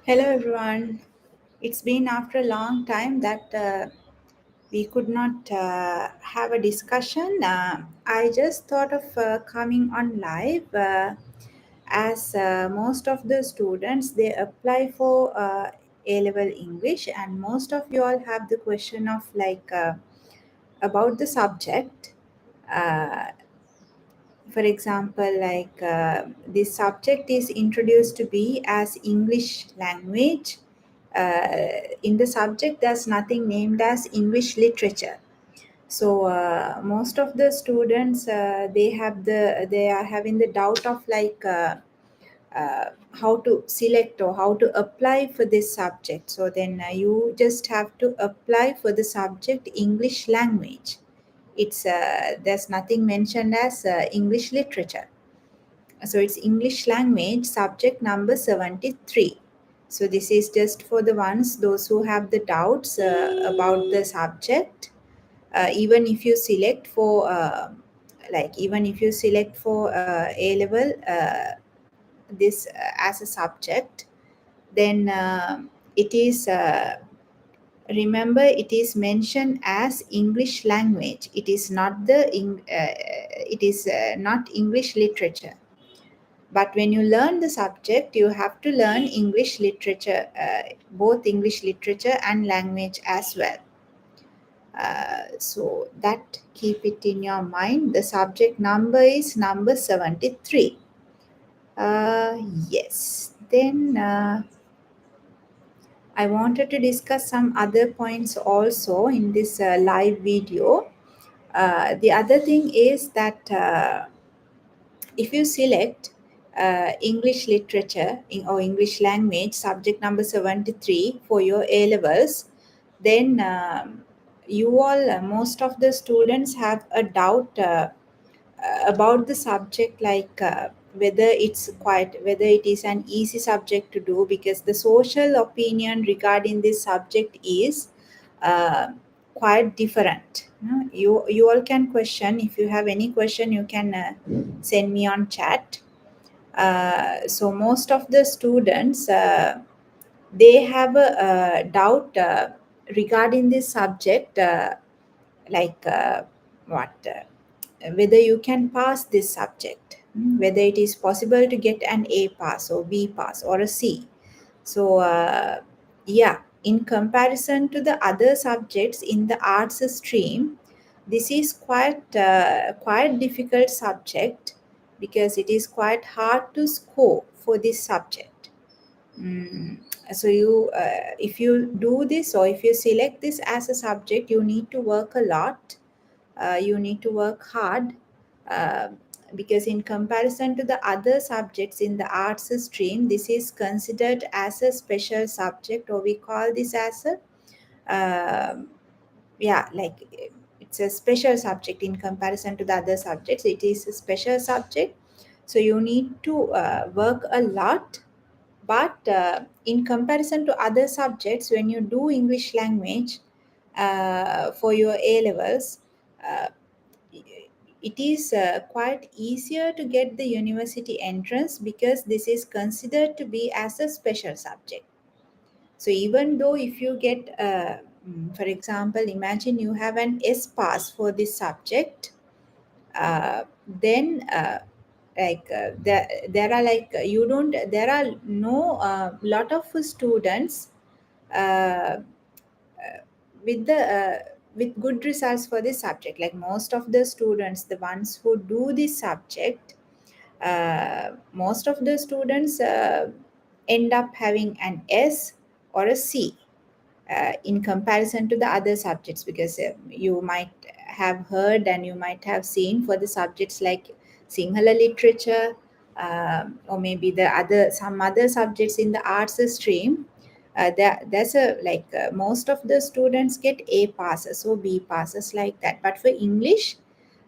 Hello everyone. It's been after a long time that we could not have a discussion. I just thought of coming on live as most of the students they apply for A level English, and most of you all have the question of about the subject. Uh, for example, this subject is introduced to be as English language. In the subject there's nothing named as English literature. So most of the students they are having the doubt of how to select or how to apply for this subject. So then you just have to apply for the subject English language. It's There's nothing mentioned as English literature. So it's English language subject number 73. So this is just for the ones, those who have the doubts about the subject. Even if you select for even if you select for A level this as a subject, then it is remember, it is mentioned as English language. It is not it is not English literature. But when you learn the subject, you have to learn English literature, both English literature and language as well. So that keep it in your mind. The subject number is number 73. Uh, yes. Then I wanted to discuss some other points also in this live video. The other thing is that if you select English literature or English language subject number 73 for your A levels, then you all, most of the students have a doubt about the subject, whether it is an easy subject to do, because the social opinion regarding this subject is uh, quite different. You all can question. If you have any question, you can send me on chat. So most of the students they have a doubt regarding this subject, like what whether you can pass this subject, whether it is possible to get an A pass or B pass or a C. So yeah, in comparison to the other subjects in the arts stream, this is quite difficult subject, because it is quite hard to score for this subject. Mm, so if you do this, or if you select this as a subject, you need to work a lot. You need to work hard, uh, because in comparison to the other subjects in the arts stream, this is considered as a special subject, or we call this as a yeah, it's a special subject. In comparison to the other subjects, it is a special subject. So you need to work a lot. But in comparison to other subjects, when you do English language for your A levels, uh, it is quite easier to get the university entrance, because this is considered to be as a special subject. So even though if you get for example, imagine you have an S pass for this subject, then there are you don't there are no lot of students uh, with the with good results for this subject. Like most of the students, the ones who do this subject, most of the students end up having an S or a C in comparison to the other subjects, because you might have heard and you might have seen for the subjects like Sinhala literature, or maybe the other some other subjects in the arts stream. There's a most of the students get A passes or B passes, like that. But for English,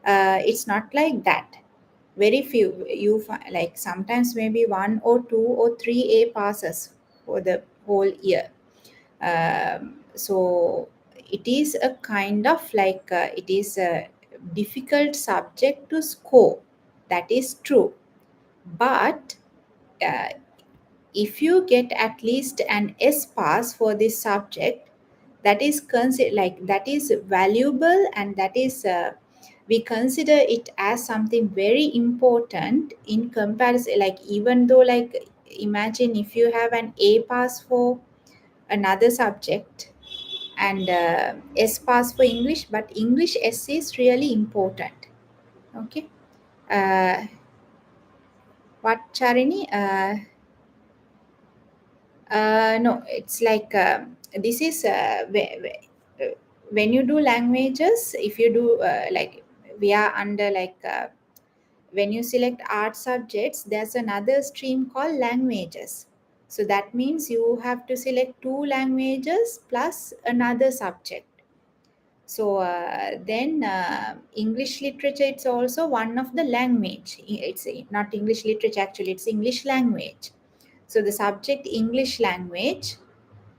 it's not like that. Very few like sometimes maybe one or two or three A passes for the whole year. So it is a kind of it is a difficult subject to score. That is true. But uh, if you get at least an S pass for this subject, that is that is valuable, and that is we consider it as something very important in comparison. Like, even though, like, imagine if you have an A pass for another subject and S pass for English, but English S is really important. Okay. uh, what, Charini? No, it's like this is when you do languages, if you do like, we are under like when you select art subjects, there's another stream called languages. So that means you have to select two languages plus another subject. So then English literature, it's also one of the language. It's not English literature, actually it's English language. So the subject English language,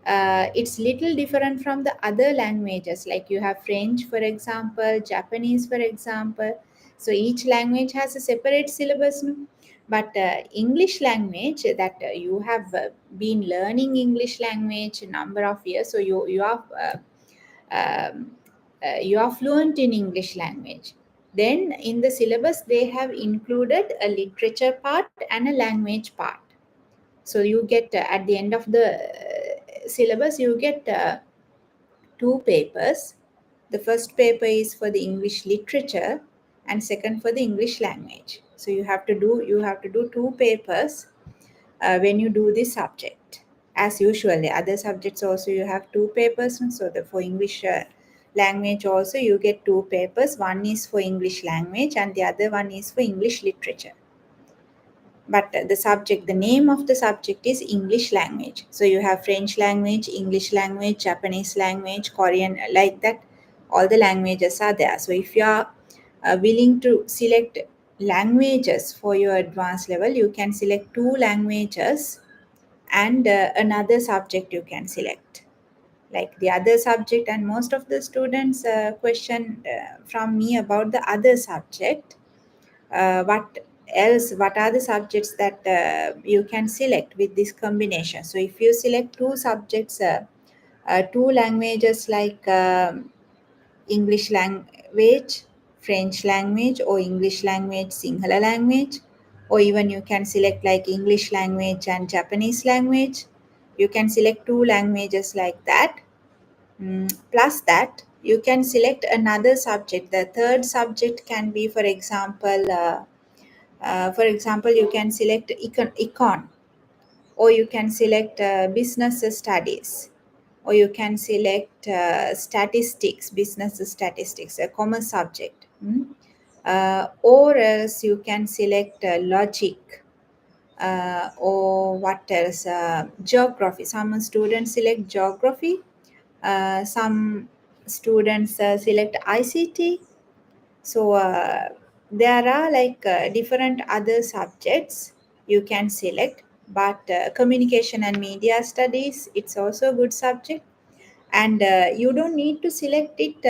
it's little different from the other languages. Like, you have French, for example, Japanese, for example. So each language has a separate syllabus, no? But English language, that you have been learning English language a number of years, so um, you are fluent in English language. Then in the syllabus they have included a literature part and a language part. So you get at the end of the syllabus, you get two papers. The first paper is for the English literature, and second for the English language. So you have to do two papers when you do this subject. As usual, the other subjects also you have two papers. So for English language also you get two papers. One is for English language and the other one is for English literature. But the name of the subject is English language. So you have French language, English language, Japanese language, Korean, like that. All the languages are there. So if you are willing to select languages for your advanced level, you can select two languages, and another subject you can select, like the other subject. And most of the students question from me about the other subject. What are the subjects that you can select with this combination? So if you select two subjects, two languages, like English language, French language, or English language, Sinhala language, or even you can select like English language and Japanese language. You can select two languages like that. Plus that, you can select another subject. The third subject can be, for example, you can select econ, or you can select business studies, or you can select statistics, business statistics, a common subject. Or else you can select logic, or what else? Geography. Some students select geography, some students select ICT. So there are like different other subjects you can select, but communication and media studies, it's also a good subject. And you don't need to select it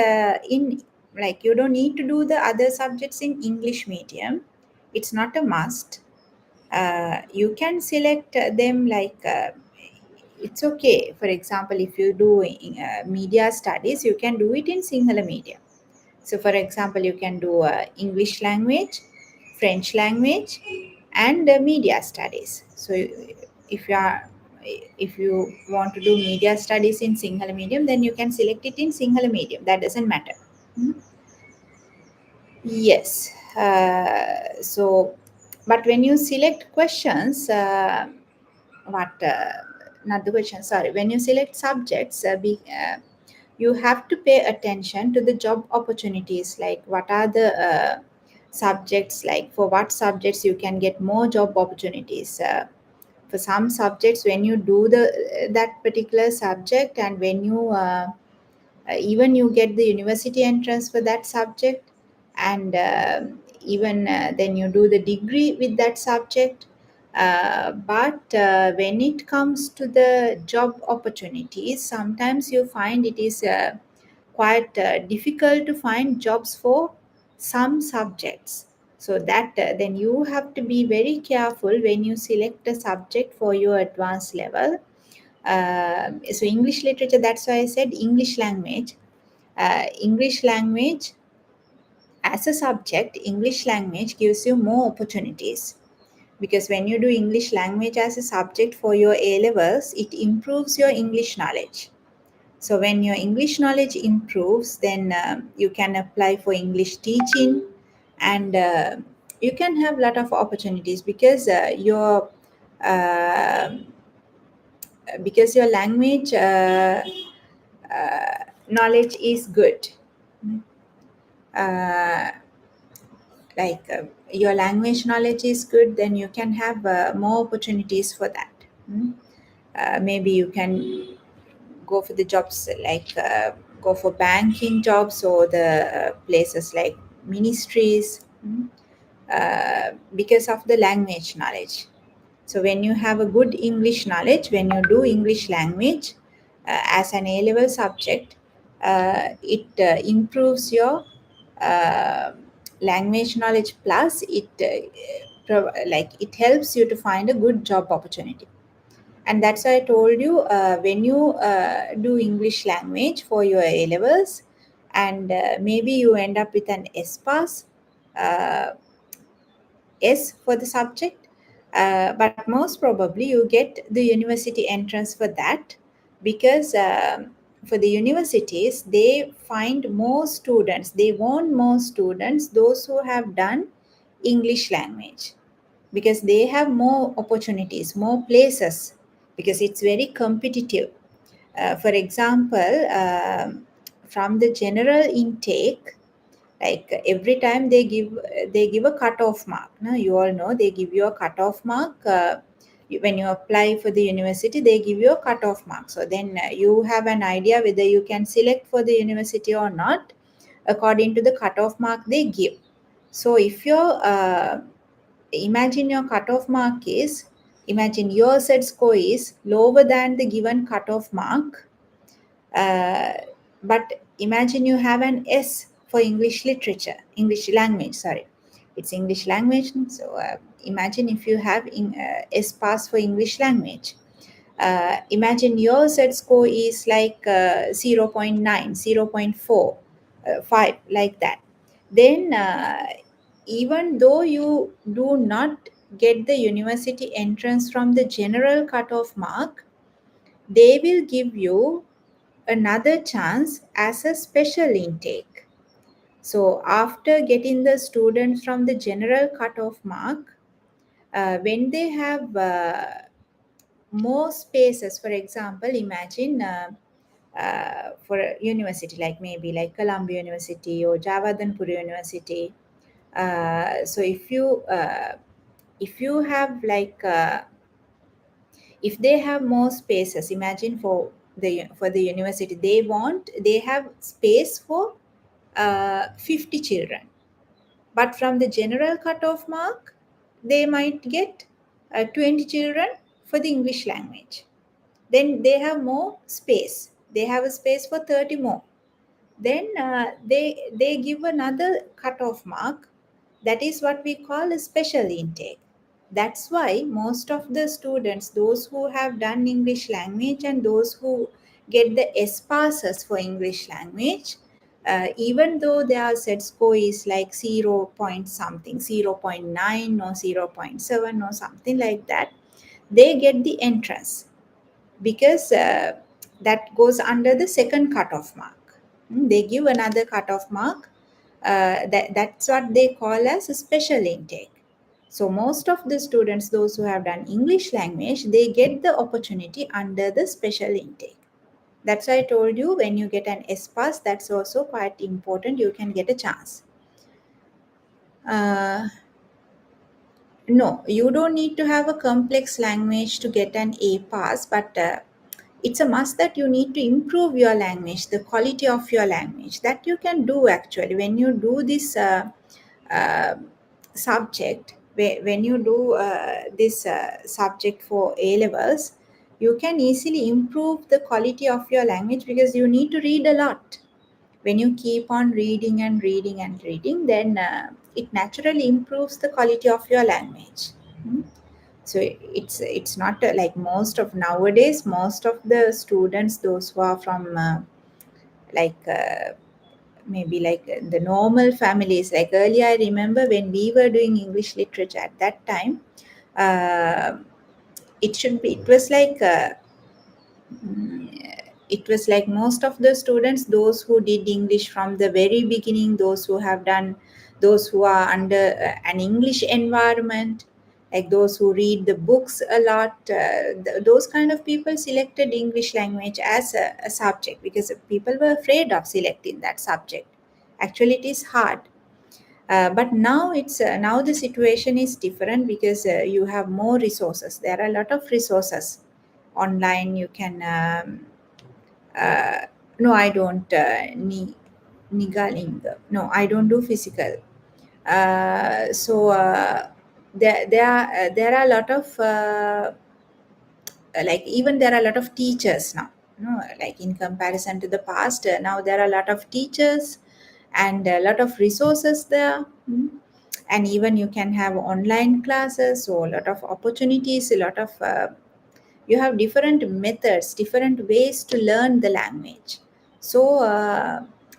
in, like, you don't need to do the other subjects in English medium. It's not a must. You can select them like it's okay. For example, if you do media studies, you can do it in Sinhala medium. So, for example, you can do English language, French language, and media studies. So, if you want to do media studies in Sinhala medium, then you can select it in Sinhala medium. That doesn't matter. Hmm? Yes. But when you select questions, what not the question, sorry, when you select subjects, you have to pay attention to the job opportunities, like what are the subjects, like for what subjects you can get more job opportunities. For some subjects, when you do the that particular subject, and when you even you get the university entrance for that subject, and even then you do the degree with that subject. But when it comes to the job opportunities, sometimes you find it is quite difficult to find jobs for some subjects. So that then you have to be very careful when you select a subject for your advanced level. So English literature, that's why I said English language. English language as a subject, English language gives you more opportunities, because when you do English language as a subject for your A levels, it improves your English knowledge. So when your English knowledge improves, then you can apply for English teaching, and you can have a lot of opportunities, uh, because your language knowledge is good. Uh, your language knowledge is good, then you can have more opportunities for that. Maybe you can go for the jobs go for banking jobs, or the places like ministries, because of the language knowledge. So when you have a good English knowledge, when you do English language as an A level subject, it improves your uh, language knowledge, plus it helps you to find a good job opportunity. And that's why I told you, when you do English language for your A levels, and maybe you end up with an S pass, uh, S for the subject, but most probably you get the university entrance for that, because for the universities, they find more students, they want more students, those who have done English language, because they have more opportunities, more places, because it's very competitive. For example, from the general intake, like every time they give a cutoff mark. Now you all know they give you a cutoff mark. When you apply for the university, they give you a cutoff mark. So then you have an idea whether you can select for the university or not according to the cutoff mark they give. So if your imagine your cutoff mark is, imagine your set score is lower than the given cutoff mark, uh, but imagine you have an S for English literature, English language, sorry. It's English language. So imagine if you have S pass for English language. Imagine your set score is like 0. 0.9, 0.4, 5, like that. Then, even though you do not get the university entrance from the general cutoff mark, they will give you another chance as a special intake. So, after getting the students from the general cutoff mark, when they have more spaces, for example, imagine for a university like maybe like Columbia University or Jawaharlal University. So if you have if they have more spaces, imagine for the university, they have space for 50 children, but from the general cutoff mark they might get 20 children for the English language. Then they have more space, they have a space for 30 more. Then they give another cutoff mark, that is what we call a special intake. That's why most of the students, those who have done English language and those who get the S passes for English language, even though their set score is like 0 point something, 0.9 or 0.7 or something like that, they get the entrance, because that goes under the second cutoff mark. They give another cutoff mark. That's what they call as a special intake. So most of the students, those who have done English language, they get the opportunity under the special intake. That's why I told you, when you get an S pass, that's also quite important. You can get a chance. Uh, no, you don't need to have a complex language to get an A pass, but it's a must that you need to improve your language, the quality of your language. That you can do actually when you do this uh, subject. When you do this subject for A levels, you can easily improve the quality of your language, because you need to read a lot. When you keep on reading and reading and reading, then it naturally improves the quality of your language. Hmm? So it's not like most of nowadays, most of the students, those who are from like maybe like the normal families, like earlier I remember when we were doing English literature at that time, uh, it was like it was like most of the students, those who did English from the very beginning, those who have done, those who are under an English environment, like those who read the books a lot, those kind of people selected English language as a subject because people were afraid of selecting that subject. Actually it is hard, but now it's now the situation is different because you have more resources. There are a lot of resources online. You can uh, no, I don't Nigaling. No, I don't do physical. So there are a lot of like even there are a lot of teachers now, like in comparison to the past, now there are a lot of teachers and a lot of resources there. And even you can have online classes, so a lot of opportunities, a lot of you have different methods, different ways to learn the language. So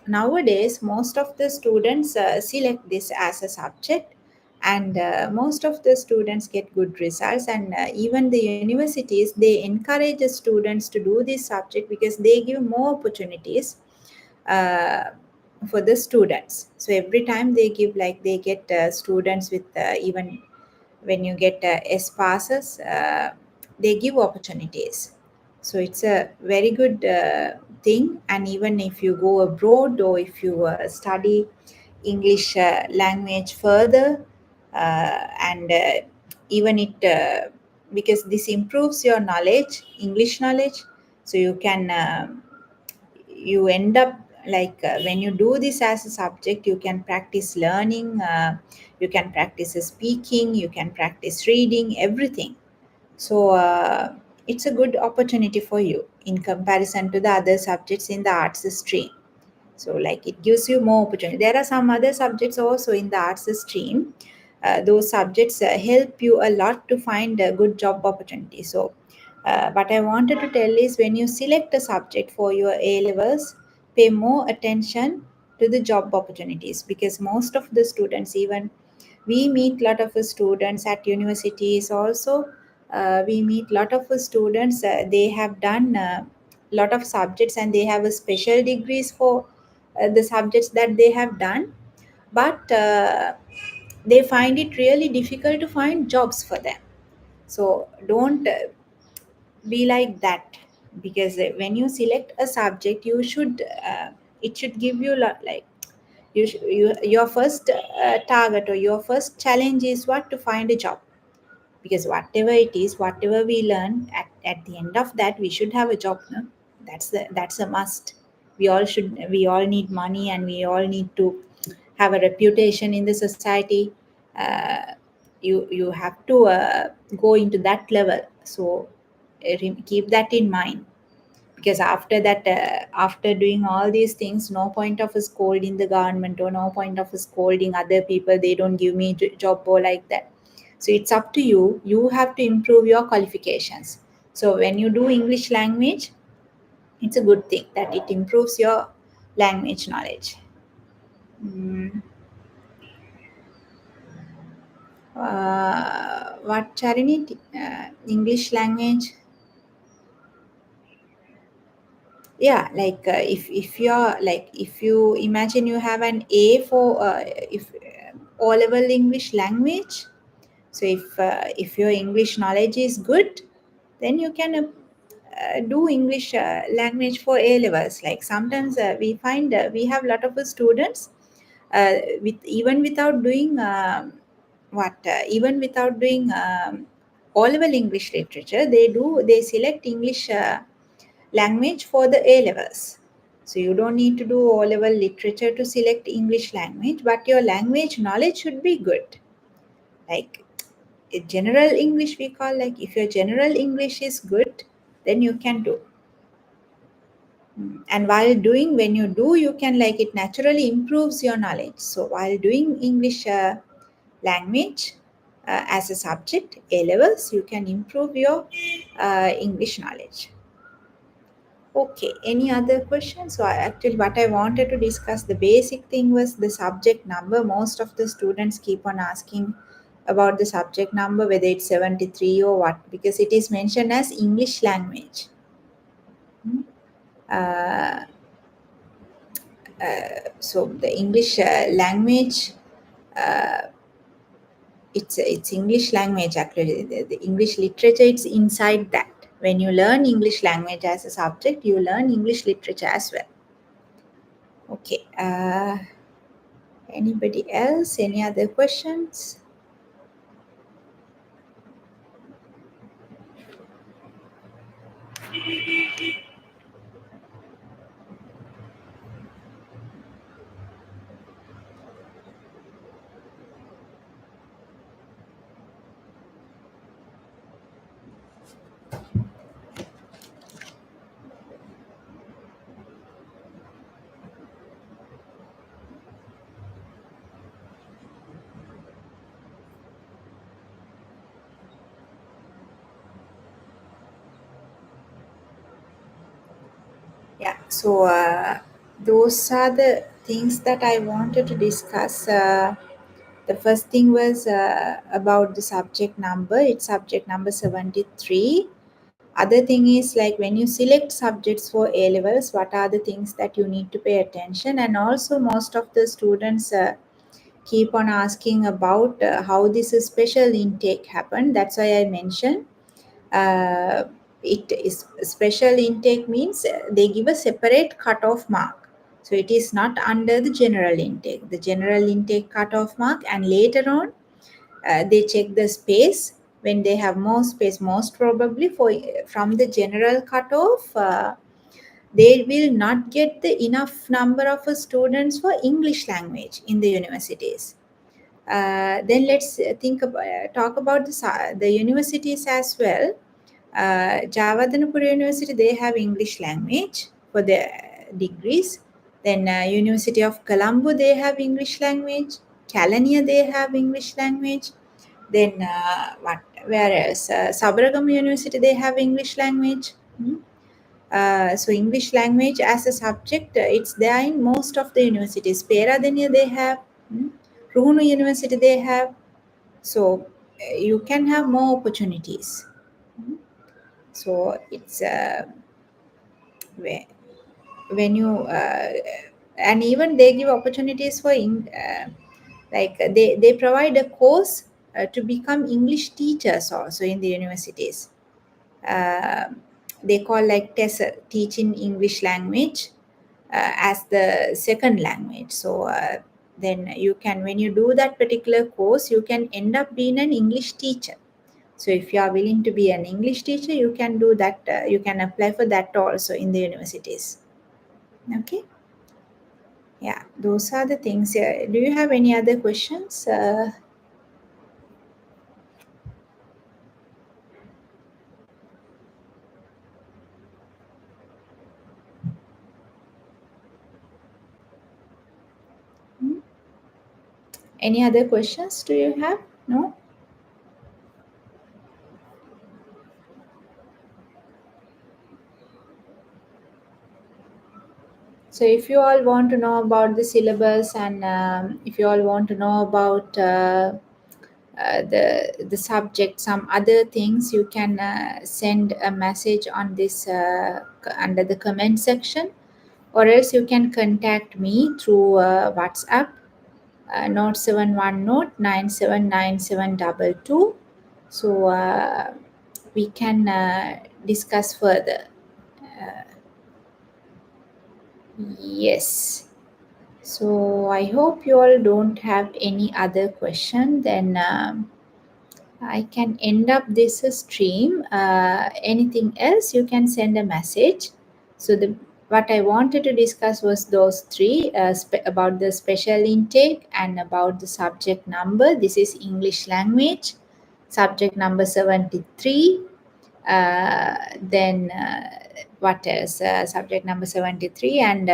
nowadays most of the students select this as a subject, and most of the students get good results, and even the universities, they encourage the students to do this subject because they give more opportunities uh, for the students. So every time they give, like they get students with even when you get S passes, they give opportunities. So it's a very good thing. And even if you go abroad or if you study English language further, and even it because this improves your knowledge, English knowledge, so you can you end up like when you do this as a subject, you can practice learning, you can practice speaking, you can practice reading, everything. So it's a good opportunity for you in comparison to the other subjects in the arts stream. So like it gives you more opportunity. There are some other subjects also in the arts stream. Those subjects help you a lot to find a good job opportunity. So what I wanted to tell is, when you select a subject for your A levels, pay more attention to the job opportunities, because most of the students, even we meet lot of students at universities also, we meet lot of students, they have done lot of subjects and they have a special degrees for the subjects that they have done, but they find it really difficult to find jobs for them. So don't be like that, because when you select a subject, you should it should give you like your first target or your first challenge is what, to find a job. Because whatever it is, whatever we learn, at the end of that we should have a job, no? That's a must. We all need money, and we all need to have a reputation in the society. uh, you have to go into that level. So keep that in mind, because after that, after doing all these things, no point of scolding the government, or no point of scolding other people, they don't give me job or like that. So it's up to you. You have to improve your qualifications. So when you do English language, it's a good thing that it improves your language knowledge. Mm, what, Charini? English language. Yeah, like if you're like, if you imagine you have an A for if O level English language. So if your English knowledge is good, then you can do English language for A levels. Like sometimes we find we have a lot of students with even without doing what even without doing O level English literature, they select English language for the A levels. So you don't need to do O level literature to select English language, but your language knowledge should be good. Like general English, we call, like if your general English is good, then you can do. And while doing, when you do, you can like it naturally improves your knowledge. So while doing English language as a subject, A levels, you can improve your English knowledge. Okay, any other questions? So actually what I wanted to discuss, the basic thing was the subject number. Most of the students keep on asking about the subject number, whether it's 73 or what, because it is mentioned as English language. Hmm. Uh, so the English language, uh, it's English language actually. The English literature, it's inside that. When you learn English language as a subject, you learn English literature as well. Okay. Anybody else? Any other questions? Yeah. So those are the things that I wanted to discuss. The first thing was about the subject number. It's subject number 73. Other thing is like when you select subjects for A levels, what are the things that you need to pay attention? And also most of the students keep on asking about how this special intake happened. That's why I mentioned uh, it is special intake means they give a separate cutoff mark. So it is not under the general intake. The general intake cutoff mark, and later on they check the space. When they have more space, most probably for from the general cutoff, they will not get the enough number of students for English language in the universities. Then let's talk about the universities as well. Jawaharlal University, they have English language for the degrees. Then University of Colombo, they have English language. Kelaniya, they have English language. Then what? Whereas Sabaragam University, they have English language. So English language as a subject, it's there in most of the universities. Peradeniya, they have. Ruhunu University, they have. So you can have more opportunities. So it's when you and even they give opportunities for like they provide a course to become English teachers also in the universities. uh, they call like teaching English language as the second language. So then you can, when you do that particular course, you can end up being an English teacher. So if you are willing to be an English teacher, you can do that. You can apply for that also in the universities. Okay. Yeah, those are the things. Do you have any other questions? Hmm? Any other questions do you have? No? So if you all want to know about the syllabus, and if you all want to know about the subject, some other things, you can send a message on this under the comment section, or else you can contact me through WhatsApp, note 71 note 979722. So we can discuss further. Yes. So I hope you all don't have any other question. Then I can end up this stream. Anything else, you can send a message. So the what I wanted to discuss was those three, about the special intake and about the subject number. This is English language, subject number 73. Then what else? Subject number 73, and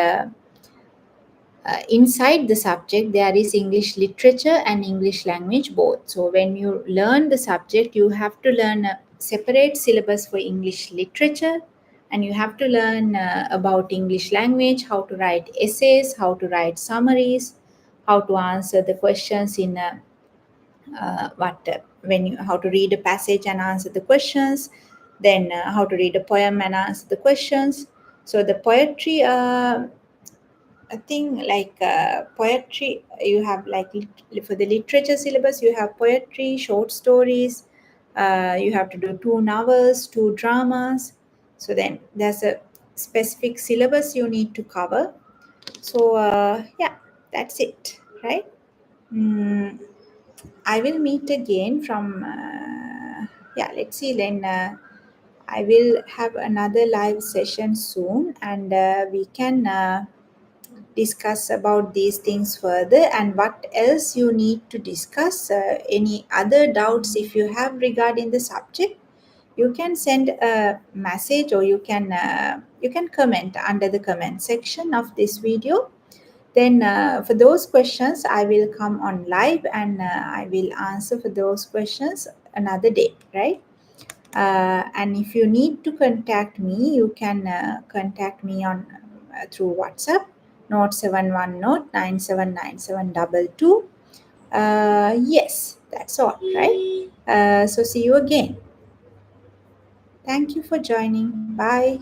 inside the subject there is English literature and English language both. So when you learn the subject, you have to learn a separate syllabus for English literature, and you have to learn about English language, how to write essays, how to write summaries, how to answer the questions in what when you how to read a passage and answer the questions, then how to read a poem and answer the questions. So the poetry, I think, like poetry, you have like for the literature syllabus, you have poetry, short stories. You have to do two novels, two dramas. So then there's a specific syllabus you need to cover. So yeah, that's it, right? Mm, I will meet again from. Yeah, let's see then. I will have another live session soon, and we can discuss about these things further, and what else you need to discuss. Any other doubts if you have regarding the subject, you can send a message, or you can comment under the comment section of this video. Then for those questions I will come on live, and I will answer for those questions another day, right? And if you need to contact me, you can contact me on through WhatsApp, note 71 note 979722. Yes, that's all, right? So see you again. Thank you for joining. Bye.